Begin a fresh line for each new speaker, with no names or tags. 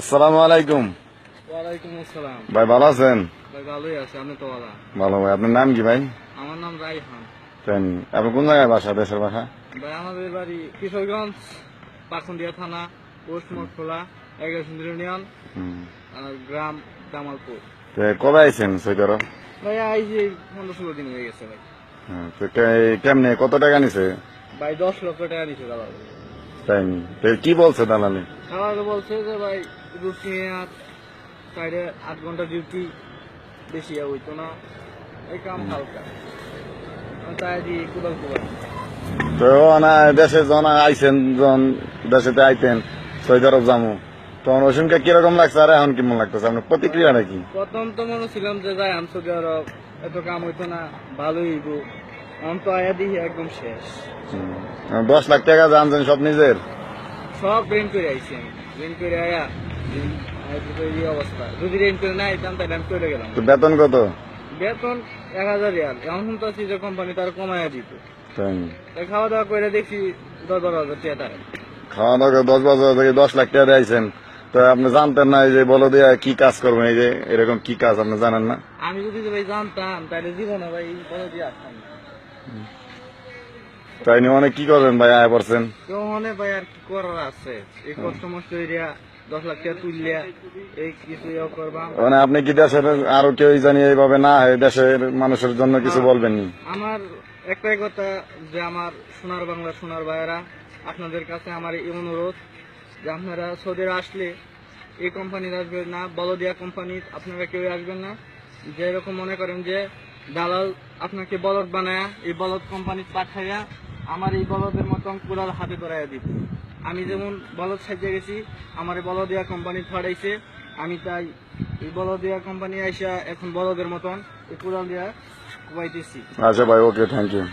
আসসালামু আলাইকুম।
ওয়ালাইকুম আসসালাম।
ভাই ভালো আছেন?
ভাই ভালোই আছে, আপনি তো ভালো?
ভালো ভাই। আপনার নাম কি ভাই?
আমার নাম রাইহান।
তাই নি? আপনি কোন জায়গায় বাসা, দেশের বাসা?
ভাই আমাদের বাড়ি কিশোরগঞ্জ, পাখন্দিয়া থানা, পোস্ট মঠখোলা, 11 ইউনিয়ন,
হুম।
আর গ্রাম জামালপুর।
তো কবে আইছেন সৌদি আরব?
ভাই এই যে 15-16 দিন হয়ে গেছে ভাই।
হ্যাঁ, তো কেমনে কত টাকা নিছে?
ভাই 10 লক্ষ টাকা নিছে দালাল।
তাই নি? তো কি বলছে দালালি?
দালাল বলছে যে ভাই রুটি আর সাইডে 8 ঘন্টা ডিউটি, বেশি হইতো না, এই কাম হালকা, তাই দিয়ে কুদাল কুদাল।
তো না দেশে যখন আইছেন, যখন দেশেতে আইতেন সৌদি আরব যাবো, তখন ওই সময় কিরকম লাগছে আর এখন কেমন লাগতেছে? আপনার প্রতিক্রিয়াটা কি?
প্রথম তো মনে ছিলাম যে যাই আমি সৌদি আরব, এত কাম হইতো না, ভালোই হইব। আমি তো আয়া দিই একদম শেষ।
10 লাখ টাকা জানছেন সব নিজের?
সব রেন্ট করে আইছি আমি, রেন্ট করে আয়া এই অবস্থা। যদি রেন্ট করে না আইতাম তাহলে আমি চলে গেলাম।
তো বেতন কত?
বেতন 1000 রিয়াল। এখন শুনতেছি যে কোম্পানি তার কমাইয়া দিত।
তাই নি?
তাই খাওয়া দাওয়া করে দেখছি 10-12 হাজার টাকা।
খাওয়া দাওয়া 10 বছর থেকে 10 লাখ টাকা দিয়েছেন, তো আপনি জানতেন না এই যে বলো দিয়ে কি কাজ করবেন, এই যে এরকম কি কাজ আপনি জানেন না?
আমি যদি ভাই জানতাম তাহলে জীবনে ভাই বলে দিয়ে আসতাম না।
তাই নিয়ে অনেক কি করবেন ভাই, আয় পড়ছেন?
তো মনে ভাই আর কি করার আছে, এই কষ্ট মষ্ট এরিয়া 10 লাখ টাকা তুললিয়া এই কিছু ইয়ে করবাম।
মানে আপনি কি দেশের আরো কেউ জানি এইভাবে না হয় দেশের মানুষের জন্য কিছু বলবেন নি?
আমার একটাই কথা, যে আমার সোনার বাংলা সোনার ভাইয়েরা, আপনাদের কাছে আমার এই অনুরোধ যে আপনারা সৌদি আসলে এই কোম্পানির আসবেন না, বলদিয়া কোম্পানির আপনারা কেউ আসবেন না। যেরকম মনে করেন যে দালাল আপনাকে বলদ বানায়া এই বলদ কোম্পানির পাঠাইয়া আমার এই বলদের মতন কুড়াল হাতে ধরাইয়া দিত। আমি যেমন বলদ সাজিয়ে গেছি, আমার এই বলদিয়া কোম্পানি ছড়াইছে, আমি তাই এই বলদিয়া কোম্পানি আইসা এখন বলদের মতন এই কুড়াল দিয়া কুবাইতেছি।
আচ্ছা ভাই, ওকে, থ্যাংক ইউ।